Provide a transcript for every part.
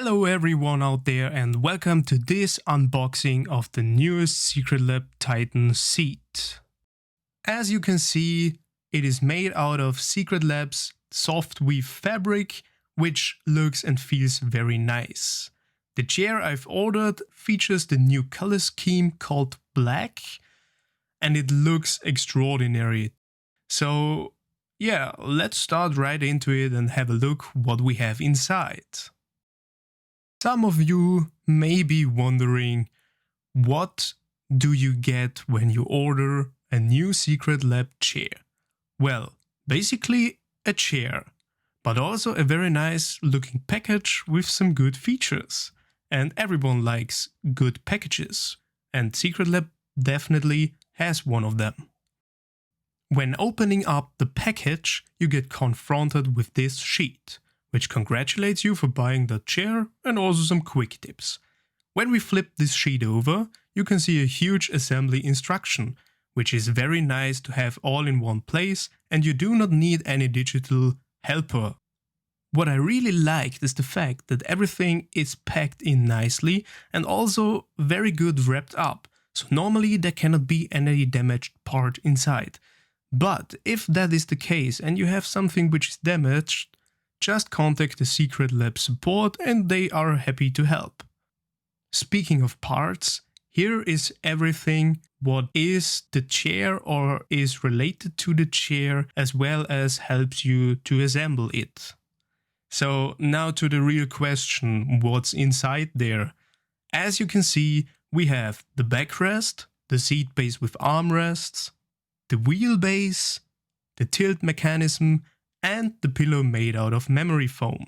Hello everyone out there and welcome to this unboxing of the newest SecretLab Titan seat. As you can see, it is made out of SecretLab's SoftWeave fabric, which looks and feels very nice. The chair I've ordered features the new color scheme called Black, and it looks extraordinary. So yeah, let's start right into it and have a look what we have inside. Some of you may be wondering, what do you get when you order a new SecretLab chair? Well, basically a chair, but also a very nice looking package with some good features. And everyone likes good packages, and SecretLab definitely has one of them. When opening up the package, you get confronted with this sheet, which congratulates you for buying the chair and also some quick tips. When we flip this sheet over, you can see a huge assembly instruction, which is very nice to have all in one place, and you do not need any digital helper. What I really liked is the fact that everything is packed in nicely and also very good wrapped up, so normally there cannot be any damaged part inside. But if that is the case and you have something which is damaged, just contact the SecretLab support and they are happy to help. Speaking of parts, here is everything what is the chair or is related to the chair, as well as helps you to assemble it. So now to the real question, what's inside there? As you can see, we have the backrest, the seat base with armrests, the wheelbase, the tilt mechanism, and the pillow made out of memory foam,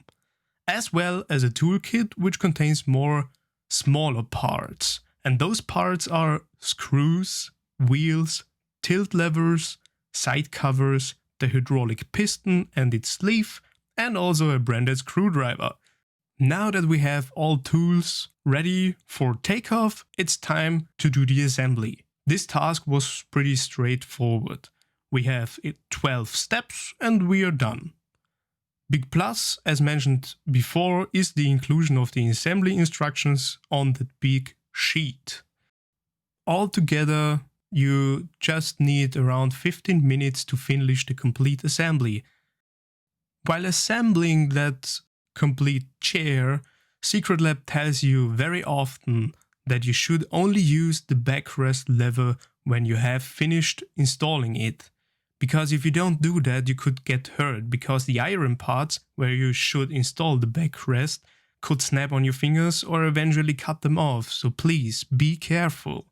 as well as a toolkit which contains more smaller parts. And those parts are screws, wheels, tilt levers, side covers, the hydraulic piston and its sleeve, and also a branded screwdriver. Now that we have all tools ready for takeoff, it's time to do the assembly. This task was pretty straightforward. We have 12 steps and we are done. Big plus, as mentioned before, is the inclusion of the assembly instructions on the big sheet. Altogether, you just need around 15 minutes to finish the complete assembly. While assembling that complete chair, SecretLab tells you very often that you should only use the backrest lever when you have finished installing it. Because if you don't do that, you could get hurt, because the iron parts where you should install the backrest could snap on your fingers or eventually cut them off, so please be careful.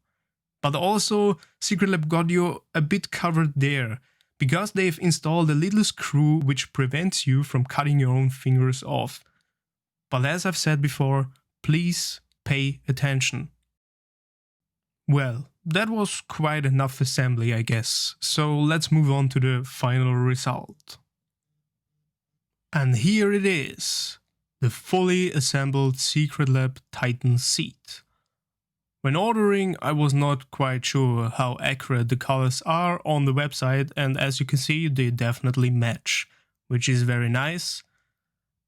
But also, SecretLab got you a bit covered there, because they've installed a little screw which prevents you from cutting your own fingers off. But as I've said before, please pay attention. Well, that was quite enough assembly, I guess, so let's move on to the final result. And here it is, the fully assembled SecretLab Titan seat. When ordering, I was not quite sure how accurate the colors are on the website, and as you can see, they definitely match, which is very nice.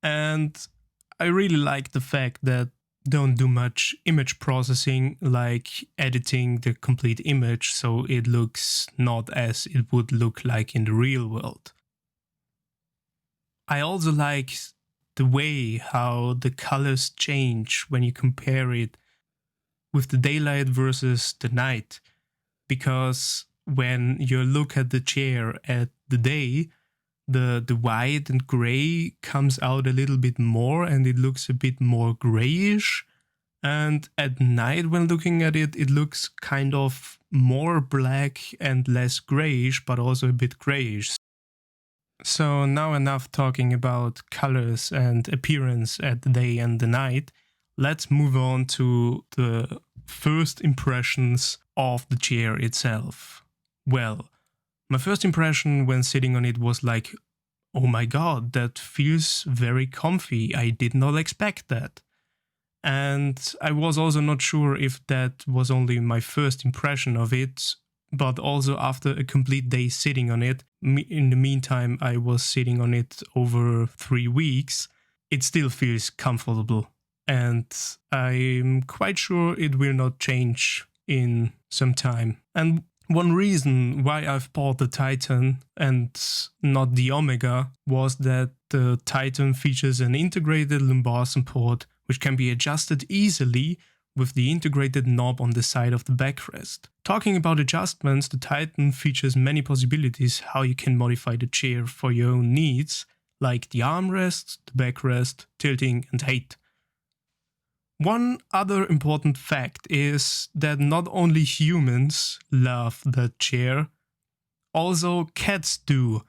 And I really like the fact that don't do much image processing, like editing the complete image so it looks not as it would look like in the real world. I also like the way how the colors change when you compare it with the daylight versus the night, because when you look at the chair at the day, the white and gray comes out a little bit more and it looks a bit more grayish. And at night when looking at it, it looks kind of more black and less grayish, but also a bit grayish. So now enough talking about colors and appearance at the day and the night. Let's move on to the first impressions of the chair itself. Well, my first impression when sitting on it was like, oh my god, that feels very comfy. I did not expect that. And I was also not sure if that was only my first impression of it, but also after a complete day sitting on it. In the meantime, I was sitting on it over 3 weeks. It still feels comfortable. and I'm quite sure it will not change in some time. And one reason why I've bought the Titan and not the Omega was that the Titan features an integrated lumbar support which can be adjusted easily with the integrated knob on the side of the backrest. Talking about adjustments, the Titan features many possibilities how you can modify the chair for your own needs, like the armrest, the backrest, tilting and height. One other important fact is that not only humans love the chair, also cats do.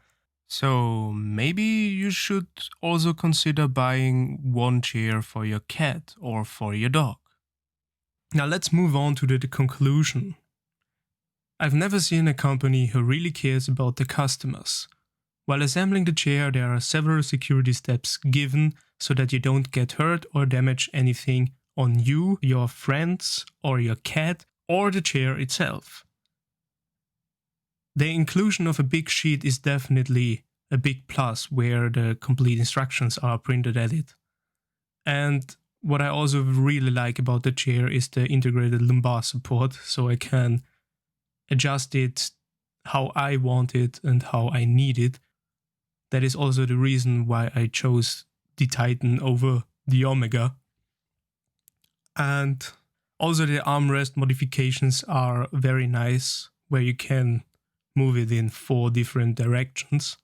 So maybe you should also consider buying one chair for your cat or for your dog. Now let's move on to the conclusion. I've never seen a company who really cares about the customers. While assembling the chair, there are several security steps given so that you don't get hurt or damage anything on you, your friends, or your cat, or the chair itself. The inclusion of a big sheet is definitely a big plus where the complete instructions are printed at it. And what I also really like about the chair is the integrated lumbar support, so I can adjust it how I want it and how I need it. That is also the reason why I chose the Titan over the Omega. And also the armrest modifications are very nice, where you can move it in 4 different directions.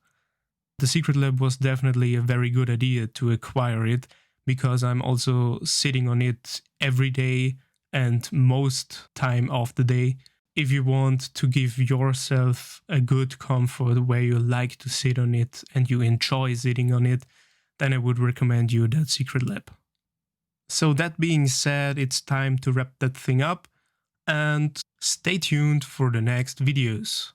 The SecretLab was definitely a very good idea to acquire it, because I'm also sitting on it every day and most time of the day. If you want to give yourself a good comfort where you like to sit on it and you enjoy sitting on it, then I would recommend you that SecretLab. So that being said, it's time to wrap that thing up and stay tuned for the next videos.